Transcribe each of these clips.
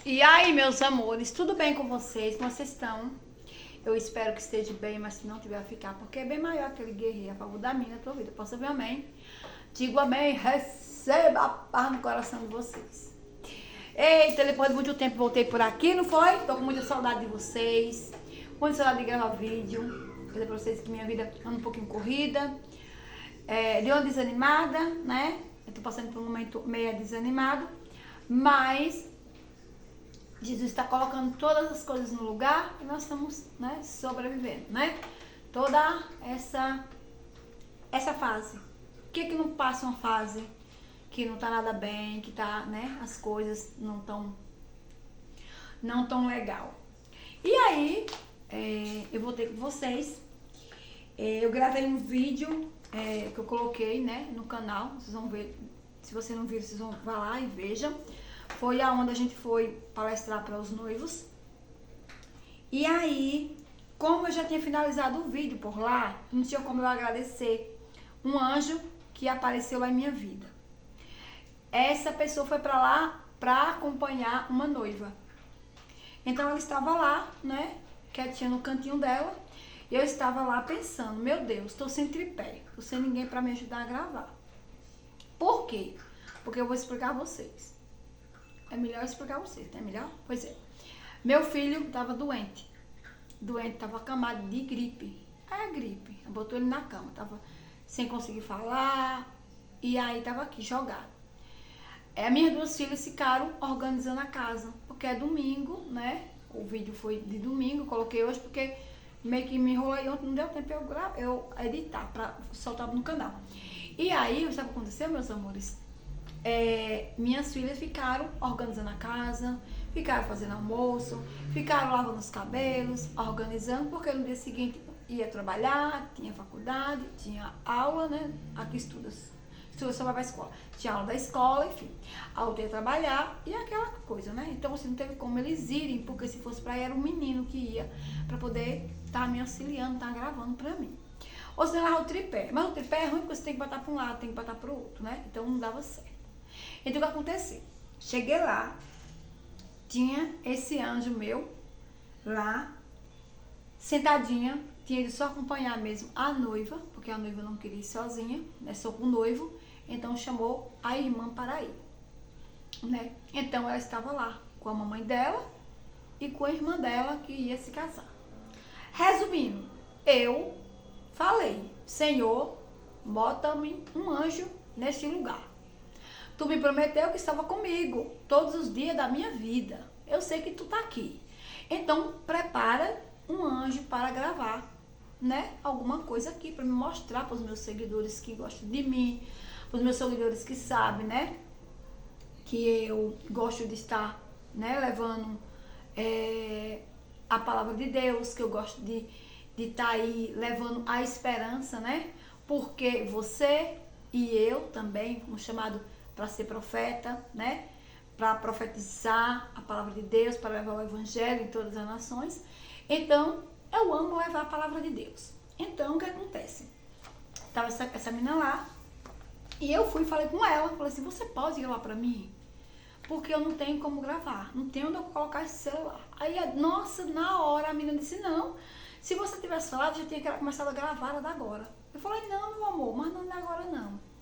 E aí, meus amores, tudo bem com vocês? Como vocês estão? Eu espero que esteja bem, mas se não tiver, vai ficar, porque é bem maior aquele guerreiro a favor da minha na tua vida. Posso ouvir amém? Digo amém, receba a paz no coração de vocês. Eita, depois de muito tempo voltei por aqui, não foi? Tô com muita saudade de vocês, muita saudade de gravar vídeo. Vou dizer pra vocês que minha vida anda um pouquinho corrida, deu uma desanimada, né? Eu tô passando por um momento meio desanimado, mas Jesus está colocando todas as coisas no lugar e nós estamos, né, sobrevivendo, né? Toda essa fase. Por que não passa uma fase que não tá nada bem, que tá, né, as coisas não tão legal. E aí, eu voltei com vocês. Eu gravei um vídeo que eu coloquei, né, no canal. Vocês vão ver. Se você não viu, vocês vão lá e vejam. Foi aonde a gente foi palestrar para os noivos. E aí, como eu já tinha finalizado o vídeo por lá, não tinha como eu agradecer um anjo que apareceu lá em minha vida. Essa pessoa foi para lá para acompanhar uma noiva. Então ela estava lá, né, quietinha no cantinho dela. E eu estava lá pensando, meu Deus, estou sem tripé, estou sem ninguém para me ajudar a gravar. Por quê? Porque eu vou explicar a vocês. É melhor explicar a vocês, não é melhor? Pois é. Meu filho estava doente. Estava acamado de gripe. Gripe. Botou ele na cama, estava sem conseguir falar. E aí estava aqui, jogado. Minhas duas filhas ficaram organizando a casa. Porque é domingo, né? O vídeo foi de domingo, coloquei hoje porque meio que me enrolei ontem, não deu tempo eu editar para soltar no canal. E aí, sabe o que aconteceu, meus amores? Minhas filhas ficaram organizando a casa, ficaram fazendo almoço, ficaram lavando os cabelos, organizando, porque no dia seguinte ia trabalhar, tinha faculdade, tinha aula, né? Aqui estuda só vai pra escola. Tinha aula da escola, enfim. A outra ia trabalhar e aquela coisa, né? Então assim, não teve como eles irem, porque se fosse pra ir, era um menino que ia pra poder estar me auxiliando, estar gravando pra mim. Ou se não, o tripé. Mas o tripé é ruim porque você tem que botar pra um lado, tem que botar pro outro, né? Então não dava certo. Então o que aconteceu? Cheguei lá, tinha esse anjo meu lá, sentadinha, tinha ido só acompanhar mesmo a noiva, porque a noiva não queria ir sozinha, né, só com o noivo, então chamou a irmã para ir, né? Então ela estava lá com a mamãe dela e com a irmã dela que ia se casar. Resumindo, eu falei, Senhor, bota-me um anjo nesse lugar. Tu me prometeu que estava comigo todos os dias da minha vida. Eu sei que tu tá aqui. Então, prepara um anjo para gravar, né? Alguma coisa aqui para me mostrar para os meus seguidores que gostam de mim, para os meus seguidores que sabem, né? Que eu gosto de estar, né? Levando a palavra de Deus, que eu gosto de estar aí levando a esperança, né? Porque você e eu também fomos chamados para ser profeta, né? Para profetizar a palavra de Deus, para levar o evangelho em todas as nações. Então, eu amo levar a palavra de Deus. Então, o que acontece? Tava essa menina lá, e eu fui e falei com ela, falei assim, você pode gravar para mim? Porque eu não tenho como gravar, não tenho onde eu colocar esse celular. Aí, nossa, na hora a menina disse, não, se você tivesse falado, já tinha começado a gravar ela da agora. Eu falei, não, meu amor, mas não é agora não.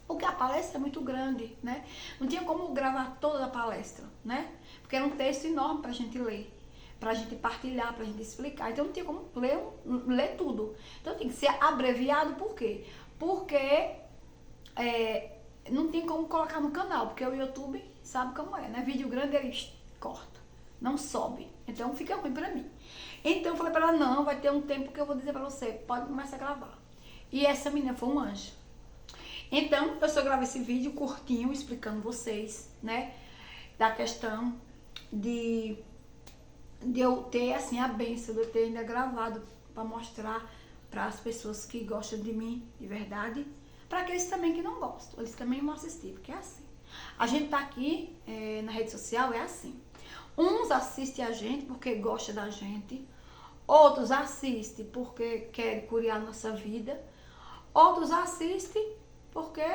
Porque a palestra é muito grande, né? Não tinha como gravar toda a palestra, né? Porque era um texto enorme pra gente ler, pra gente partilhar, pra gente explicar. Então não tinha como ler tudo. Então tem que ser abreviado, por quê? Porque não tem como colocar no canal, porque o YouTube sabe como é, né? Vídeo grande ele corta, não sobe. Então fica ruim pra mim. Então eu falei pra ela, não, vai ter um tempo que eu vou dizer pra você, pode começar a gravar. E essa menina foi um anjo. Então, eu só gravei esse vídeo curtinho, explicando vocês, né, da questão de eu ter, assim, a bênção, de eu ter ainda gravado para mostrar para as pessoas que gostam de mim, de verdade, para aqueles também que não gostam, eles também vão assistir, porque é assim. A gente tá aqui na rede social, é assim. Uns assistem a gente porque gostam da gente, outros assistem porque querem curar a nossa vida, outros assistem porque,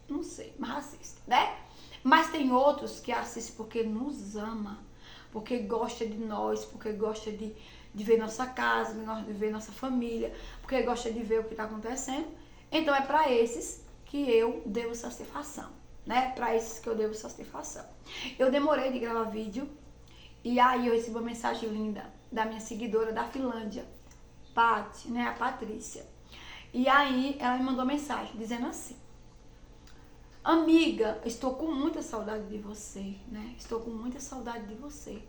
não sei, mas assiste, né? Mas tem outros que assistem porque nos ama, porque gosta de nós, porque gosta de ver nossa casa, de ver nossa família, porque gosta de ver o que está acontecendo. Então é para esses que eu devo satisfação, né? Para esses que eu devo satisfação. Eu demorei de gravar vídeo e aí eu recebi uma mensagem linda da minha seguidora da Finlândia, Paty, né? A Patrícia. E aí ela me mandou uma mensagem dizendo assim: amiga, estou com muita saudade de você, né? Estou com muita saudade de você.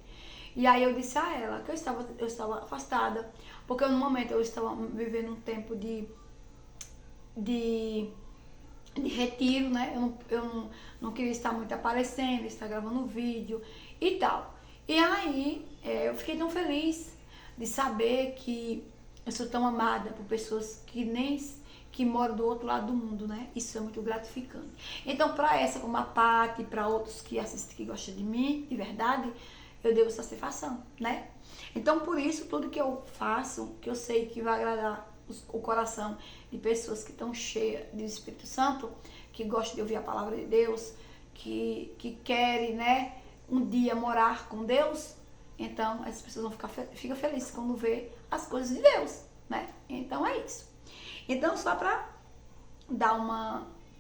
E aí eu disse a ela que eu estava afastada, porque no momento eu estava vivendo um tempo de retiro, né? Eu não queria estar muito aparecendo, estar gravando vídeo e tal. E aí eu fiquei tão feliz de saber que eu sou tão amada por pessoas que moram do outro lado do mundo, né? Isso é muito gratificante. Então, para essa como a Paty, para outros que assistem, que gostam de mim, de verdade, eu devo satisfação, né? Então, por isso, tudo que eu faço, que eu sei que vai agradar o coração de pessoas que estão cheias do Espírito Santo, que gostam de ouvir a palavra de Deus, que querem, né, um dia morar com Deus, então essas pessoas vão ficar felizes quando vê as coisas de Deus, né? Então é isso. Então, só para dar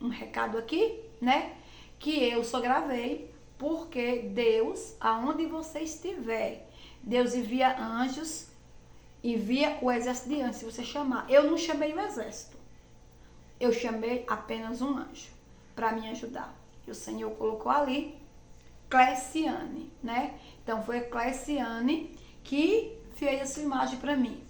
um recado aqui, né, que eu só gravei porque Deus, aonde você estiver, Deus envia anjos, envia o exército de anjos, se você chamar. Eu não chamei o exército, eu chamei apenas um anjo para me ajudar. E o Senhor colocou ali Cleciane, né? Então foi a Cleciane que fez essa imagem para mim.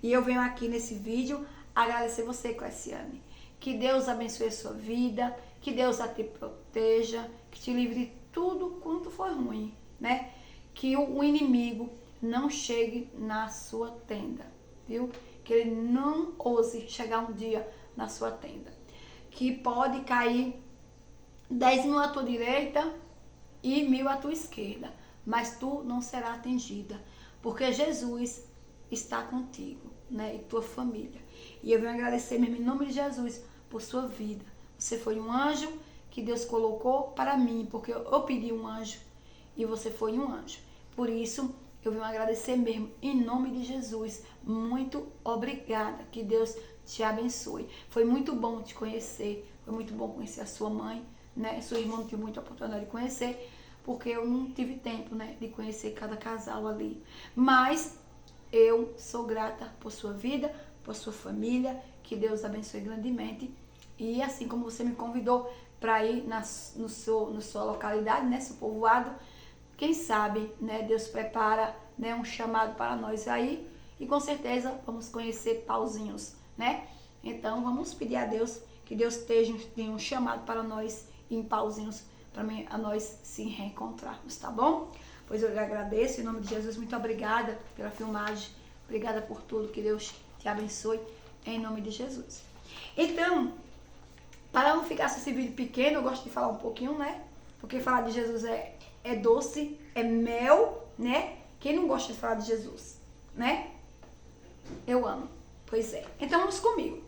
E eu venho aqui nesse vídeo agradecer você, Cleciane. Que Deus abençoe a sua vida, que Deus a te proteja, que te livre de tudo quanto for ruim, né? Que o inimigo não chegue na sua tenda, viu? Que ele não ouse chegar um dia na sua tenda. Que pode cair 10.000 à tua direita e 1.000 à tua esquerda, mas tu não será atingida, porque Jesus está contigo, né? E tua família. E eu venho agradecer mesmo em nome de Jesus por sua vida. Você foi um anjo que Deus colocou para mim, porque eu pedi um anjo e você foi um anjo. Por isso, eu venho agradecer mesmo em nome de Jesus. Muito obrigada. Que Deus te abençoe. Foi muito bom te conhecer. Foi muito bom conhecer a sua mãe, né? Sua irmã não tive muita oportunidade de conhecer, porque eu não tive tempo, né, de conhecer cada casal ali. Mas eu sou grata por sua vida, por sua família. Que Deus abençoe grandemente. E assim como você me convidou para ir na sua localidade, né, seu povoado, quem sabe, né, Deus prepara, né, um chamado para nós aí. E com certeza vamos conhecer Pauzinhos, né? Então vamos pedir a Deus que Deus tenha um chamado para nós em Pauzinhos, para a nós se reencontrarmos, tá bom? Pois eu lhe agradeço, em nome de Jesus, muito obrigada pela filmagem, obrigada por tudo, que Deus te abençoe, em nome de Jesus. Então, para não ficar esse vídeo pequeno, eu gosto de falar um pouquinho, né? Porque falar de Jesus é doce, é mel, né? Quem não gosta de falar de Jesus, né? Eu amo. Pois é. Então vamos comigo.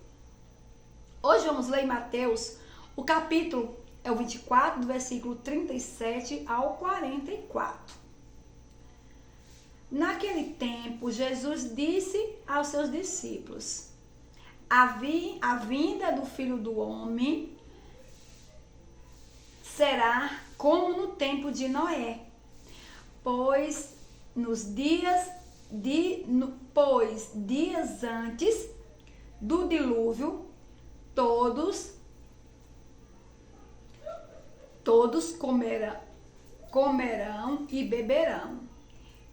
Hoje vamos ler em Mateus, o capítulo é o 24, do versículo 37 ao 44. Naquele tempo, Jesus disse aos seus discípulos: a vinda do Filho do Homem será como no tempo de Noé, pois dias antes do dilúvio, todos comerão e beberão,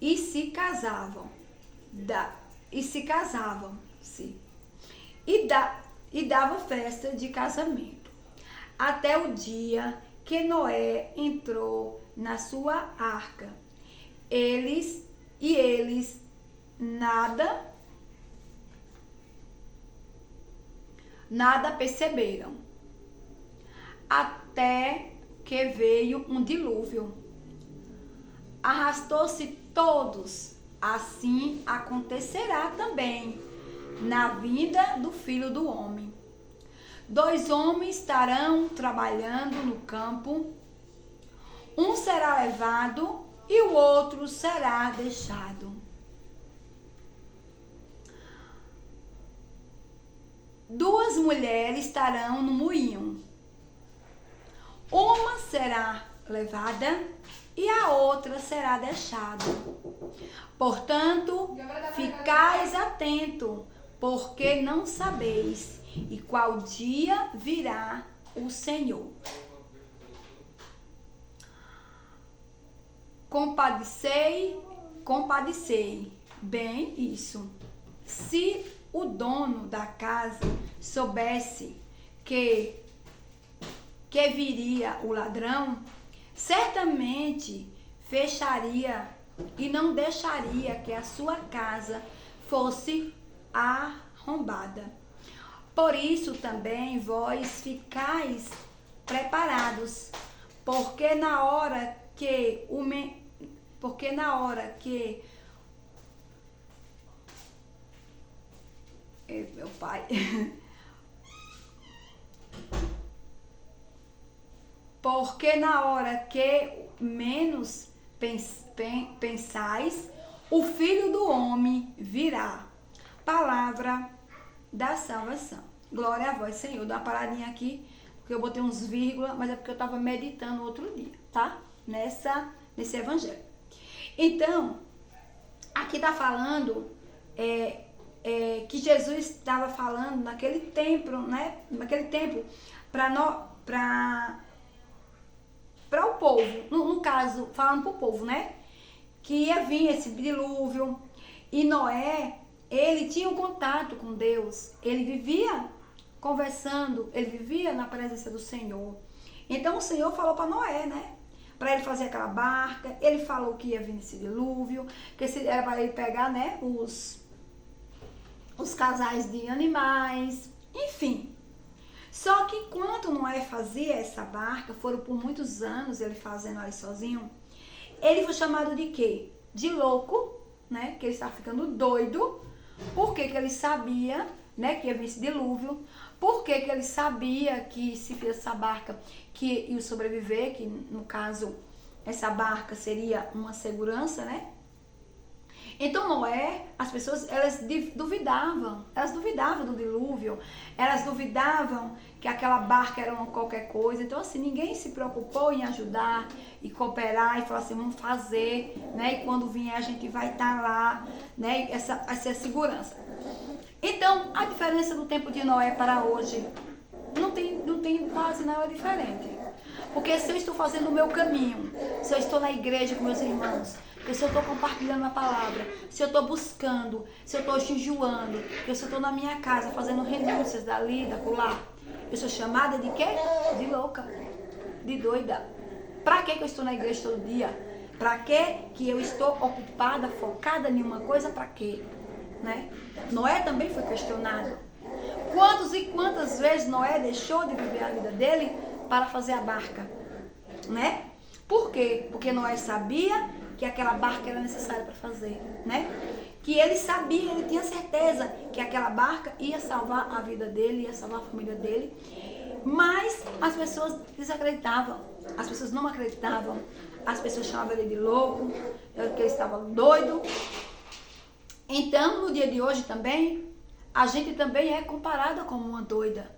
e se casavam-se, e dava festa de casamento, até o dia que Noé entrou na sua arca. Eles nada perceberam, até que veio um dilúvio, arrastou-se todos. Assim acontecerá também na vinda do Filho do Homem. 2 homens estarão trabalhando no campo, Um será levado e o outro será deixado. Duas mulheres estarão no moinho. Uma será levada e a outra será deixada. Portanto, ficais atento, porque não sabeis e qual dia virá o Senhor. Compadecei. Bem isso. Se o dono da casa soubesse que viria o ladrão, certamente fecharia e não deixaria que a sua casa fosse arrombada. Por isso também vós ficais preparados, porque na hora que meu pai porque na hora que menos pensais, o Filho do Homem virá. Palavra da salvação. Glória a vós, Senhor. Dá uma paradinha aqui, porque eu botei uns vírgula, mas é porque eu estava meditando outro dia, tá? Nesse evangelho. Então, aqui está falando que Jesus estava falando naquele tempo, né? Naquele tempo, para o povo, no caso, falando para o povo, né? Que ia vir esse dilúvio. E Noé, ele tinha um contato com Deus. Ele vivia conversando, ele vivia na presença do Senhor. Então o Senhor falou para Noé, né? Para ele fazer aquela barca. Ele falou que ia vir esse dilúvio, que era para ele pegar, né? Os casais de animais, enfim. Só que enquanto Noé fazia essa barca, foram por muitos anos ele fazendo ali sozinho, ele foi chamado de quê? De louco, né? Que ele estava ficando doido, porque que ele sabia, né, que ia vir esse dilúvio, porque que ele sabia que se fizesse essa barca que ia sobreviver, que no caso essa barca seria uma segurança, né? Então Noé, as pessoas, elas duvidavam do dilúvio, elas duvidavam que aquela barca era uma qualquer coisa. Então assim, ninguém se preocupou em ajudar e cooperar e falar assim, vamos fazer, né? E quando vier a gente vai estar lá, né? Essa segurança. Então, a diferença do tempo de Noé para hoje não tem quase nada diferente. Porque se eu estou fazendo o meu caminho, se eu estou na igreja com meus irmãos, se eu estou compartilhando a palavra, se eu estou buscando, se eu estou jejuando, se eu estou na minha casa fazendo renúncias dali, da lá, eu sou chamada de quê? De louca, de doida. Para que eu estou na igreja todo dia? Para que eu estou ocupada, focada em uma coisa? Para quê? Né? Noé também foi questionado. Quantas e quantas vezes Noé deixou de viver a vida dele para fazer a barca? Né? Por quê? Porque Noé sabia que aquela barca era necessária para fazer, né? Que ele sabia, ele tinha certeza que aquela barca ia salvar a vida dele, ia salvar a família dele. Mas as pessoas desacreditavam, as pessoas não acreditavam, as pessoas chamavam ele de louco, que ele estava doido. Então, no dia de hoje também, a gente também é comparada como uma doida.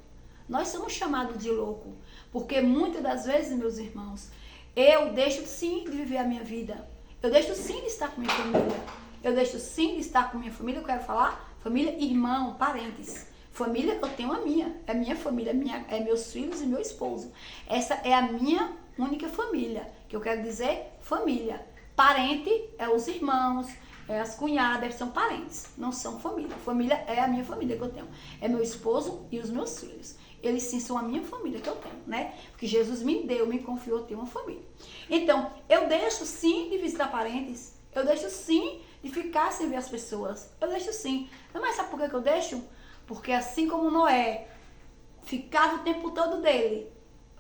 Nós somos chamados de louco, porque muitas das vezes, meus irmãos, eu deixo sim de viver a minha vida. Eu deixo sim de estar com minha família. Eu deixo sim de estar com minha família. Eu quero falar família, irmão, parentes. Família, eu tenho a minha. É minha família, é meus filhos e meu esposo. Essa é a minha única família. Que eu quero dizer família. Parente é os irmãos, é as cunhadas, são parentes. Não são família. Família é a minha família que eu tenho. É meu esposo e os meus filhos. Eles sim são a minha família que eu tenho, né? Porque Jesus me deu, me confiou ter uma família. Então, eu deixo sim de visitar parentes. Eu deixo sim de ficar sem ver as pessoas. Eu deixo sim. Mas sabe por que eu deixo? Porque assim como Noé ficava o tempo todo dele,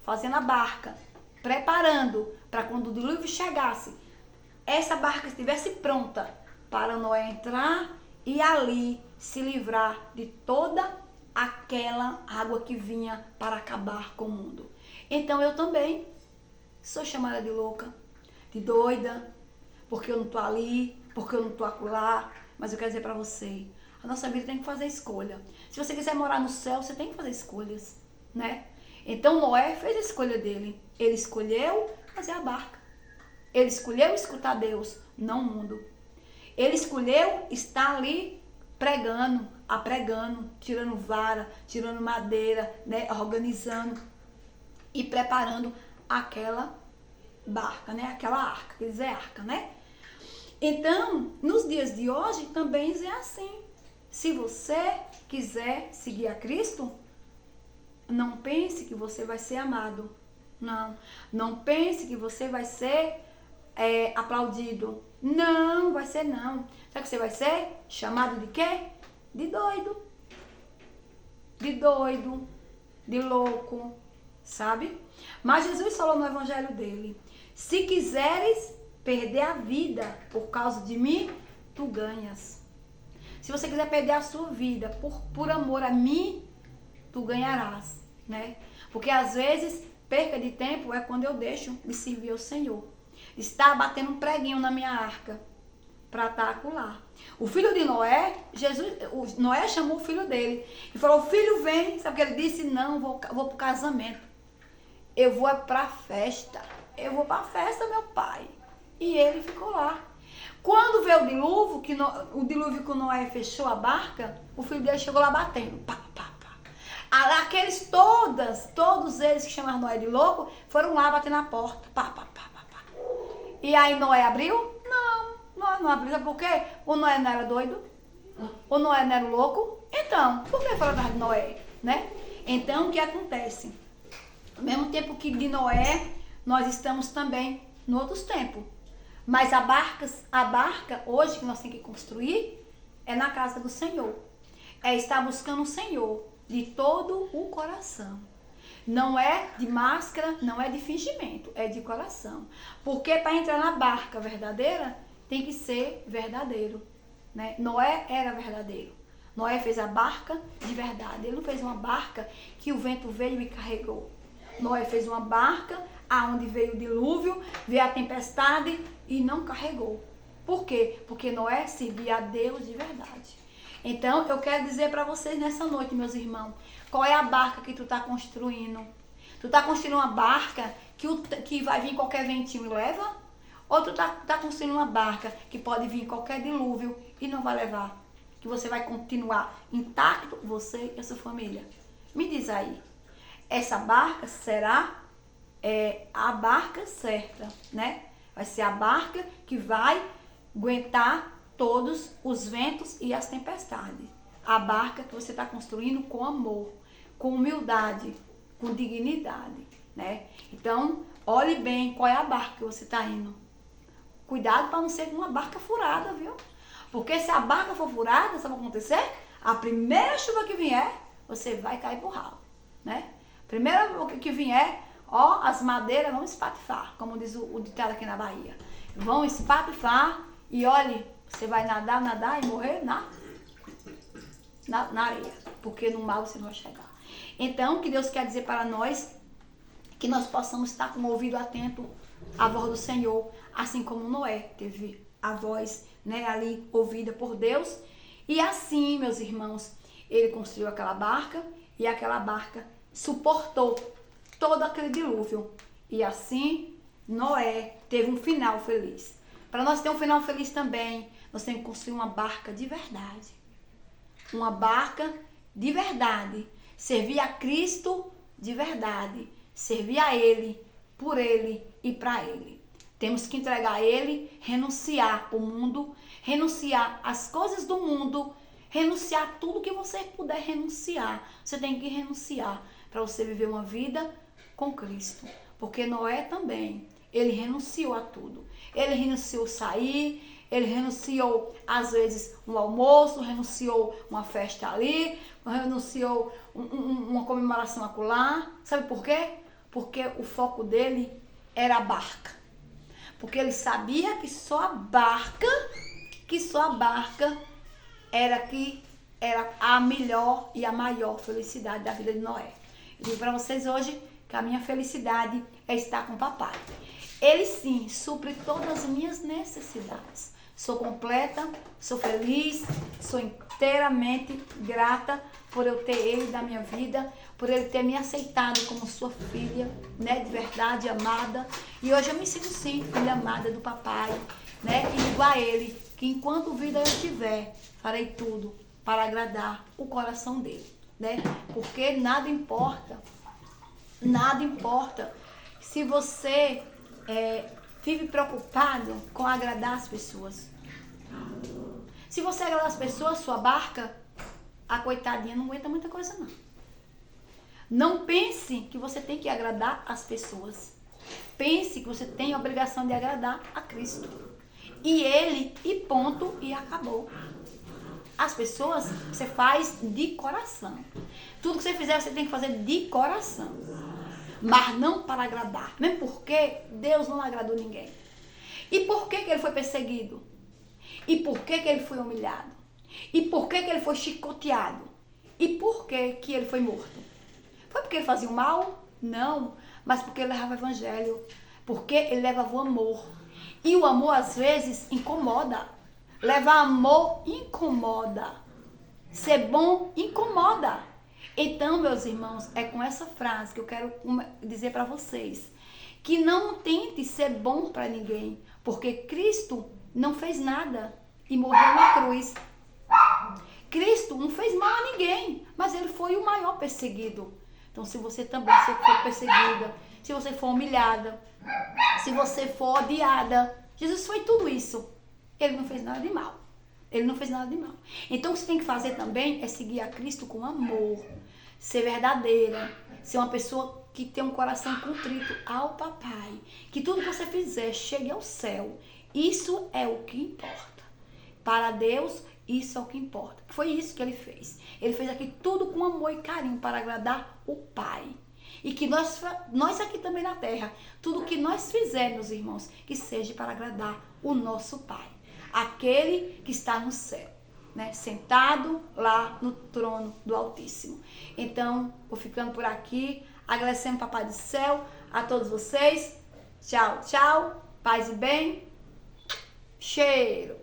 fazendo a barca, preparando para quando o dilúvio chegasse, essa barca estivesse pronta para Noé entrar e ali se livrar de toda aquela água que vinha para acabar com o mundo. Então eu também Sou chamada de louca, de doida, porque eu não tô ali, porque eu não tô acolá. Mas eu quero dizer para você, a nossa vida tem que fazer escolha. Se você quiser morar no céu, você tem que fazer escolhas, né? Então Noé fez a escolha dele. Ele escolheu fazer a barca. Ele escolheu escutar Deus, não o mundo. Ele escolheu estar ali pregando, apregando, tirando vara, tirando madeira, né? Organizando e preparando aquela barca, né? Aquela arca, quer dizer arca, né? Então, nos dias de hoje também é assim. Se você quiser seguir a Cristo, não pense que você vai ser amado. Não pense que você vai ser aplaudido. Não, vai ser não. Sabe o que você vai ser? Chamado de quê? De doido. De doido. De louco. Sabe? Mas Jesus falou no evangelho dele: se quiseres perder a vida por causa de mim, tu ganhas. Se você quiser perder a sua vida por amor a mim, tu ganharás, né? Porque às vezes, perca de tempo é quando eu deixo de servir ao Senhor. Está batendo um preguinho na minha arca para estar acolá. O filho de Noé, Noé chamou o filho dele e falou: filho, vem. Sabe o que ele disse? Não, vou para o casamento. Eu vou para a festa. Eu vou para a festa, meu pai. E ele ficou lá. Quando veio o dilúvio, o dilúvio que o Noé fechou a barca, o filho dele chegou lá batendo. Pá, pá, pá. Aqueles todos eles que chamaram Noé de louco, foram lá bater na porta. Pá, pá, pá, pá, pá. E aí Noé abriu? Não abriu. Sabe por quê? O Noé não era doido? O Noé não era louco? Então, por que falar de Noé? Né? Então, o que acontece? Ao mesmo tempo que de Noé, nós estamos também em outros tempos. Mas a barca hoje que nós temos que construir é na casa do Senhor. É estar buscando o Senhor de todo o coração. Não é de máscara, não é de fingimento, é de coração. Porque para entrar na barca verdadeira, tem que ser verdadeiro. Né? Noé era verdadeiro. Noé fez a barca de verdade. Ele não fez uma barca que o vento veio e carregou. Noé fez uma barca aonde veio o dilúvio, veio a tempestade e não carregou. Por quê? Porque Noé servia a Deus de verdade. Então, eu quero dizer para vocês nessa noite, meus irmãos, qual é a barca que tu está construindo? Tu está construindo uma barca que vai vir qualquer ventinho e leva? Ou tu tá construindo uma barca que pode vir qualquer dilúvio e não vai levar? Que você vai continuar intacto, você e a sua família. Me diz aí, essa barca será a barca certa, né? Vai ser a barca que vai aguentar todos os ventos e as tempestades. A barca que você está construindo com amor, com humildade, com dignidade, né? Então, olhe bem qual é a barca que você está indo. Cuidado para não ser uma barca furada, viu? Porque se a barca for furada, sabe o que vai acontecer? A primeira chuva que vier, você vai cair por ralo, né? Primeira que vier, ó, as madeiras vão espatifar, como diz o ditado aqui na Bahia. Vão espatifar e olhe, você vai nadar e morrer na areia, porque no mar você não vai chegar. Então, o que Deus quer dizer para nós, que nós possamos estar com o ouvido atento à voz do Senhor, assim como Noé teve a voz, né, ali ouvida por Deus. E assim, meus irmãos, ele construiu aquela barca e aquela barca suportou todo aquele dilúvio. E assim, Noé teve um final feliz. Para nós ter um final feliz também, nós temos que construir uma barca de verdade. Uma barca de verdade. Servir a Cristo de verdade. Servir a Ele, por Ele e para Ele. Temos que entregar a Ele, renunciar o mundo, renunciar as coisas do mundo, renunciar tudo que você puder renunciar. Você tem que renunciar para você viver uma vida com Cristo. Porque Noé também, ele renunciou a tudo. Ele renunciou sair, ele renunciou às vezes um almoço, renunciou uma festa ali, renunciou uma comemoração acolá. Sabe por quê? Porque o foco dele era a barca. Porque ele sabia que só a barca era a melhor e a maior felicidade da vida de Noé. Eu digo para vocês hoje que a minha felicidade é estar com o papai. Ele sim supre todas as minhas necessidades. Sou completa, sou feliz, sou inteiramente grata por eu ter ele na minha vida, por ele ter me aceitado como sua filha, né, de verdade, amada. E hoje eu me sinto sim, filha amada do papai, né, e digo a ele que enquanto vida eu tiver, farei tudo para agradar o coração dele, né, porque nada importa se você vive preocupado com agradar as pessoas. Se você agradar as pessoas, sua barca, a coitadinha não aguenta muita coisa não. Não pense que você tem que agradar as pessoas. Pense que você tem a obrigação de agradar a Cristo. E ele, e ponto, e acabou. As pessoas você faz de coração. Tudo que você fizer, você tem que fazer de coração. Mas não para agradar. Mesmo porque Deus não agradou ninguém. E por que ele foi perseguido? E por que ele foi humilhado? E por que ele foi chicoteado? E por que ele foi morto? Foi porque ele fazia o mal? Não. Mas porque ele levava o evangelho. Porque ele levava o amor. E o amor, às vezes, incomoda. Levar amor incomoda. Ser bom incomoda. Então, meus irmãos, é com essa frase que eu quero dizer para vocês. Que não tente ser bom para ninguém. Porque Cristo não fez nada e morreu na cruz. Cristo não fez mal a ninguém, mas ele foi o maior perseguido. Então, se você também for perseguida, se você for humilhada, se você for odiada, Jesus foi tudo isso. Ele não fez nada de mal. Ele não fez nada de mal. Então, o que você tem que fazer também é seguir a Cristo com amor, ser verdadeira, ser uma pessoa que tem um coração contrito ao papai. Que tudo que você fizer chegue ao céu. Isso é o que importa. Para Deus, isso é o que importa. Foi isso que ele fez. Ele fez aqui tudo com amor e carinho para agradar o Pai. E que nós aqui também na terra, tudo que nós fizermos, irmãos, que seja para agradar o nosso Pai. Aquele que está no céu, né? Sentado lá no trono do Altíssimo. Então, vou ficando por aqui, agradecendo ao Papai do Céu, a todos vocês. Tchau, tchau. Paz e bem. Cheiro.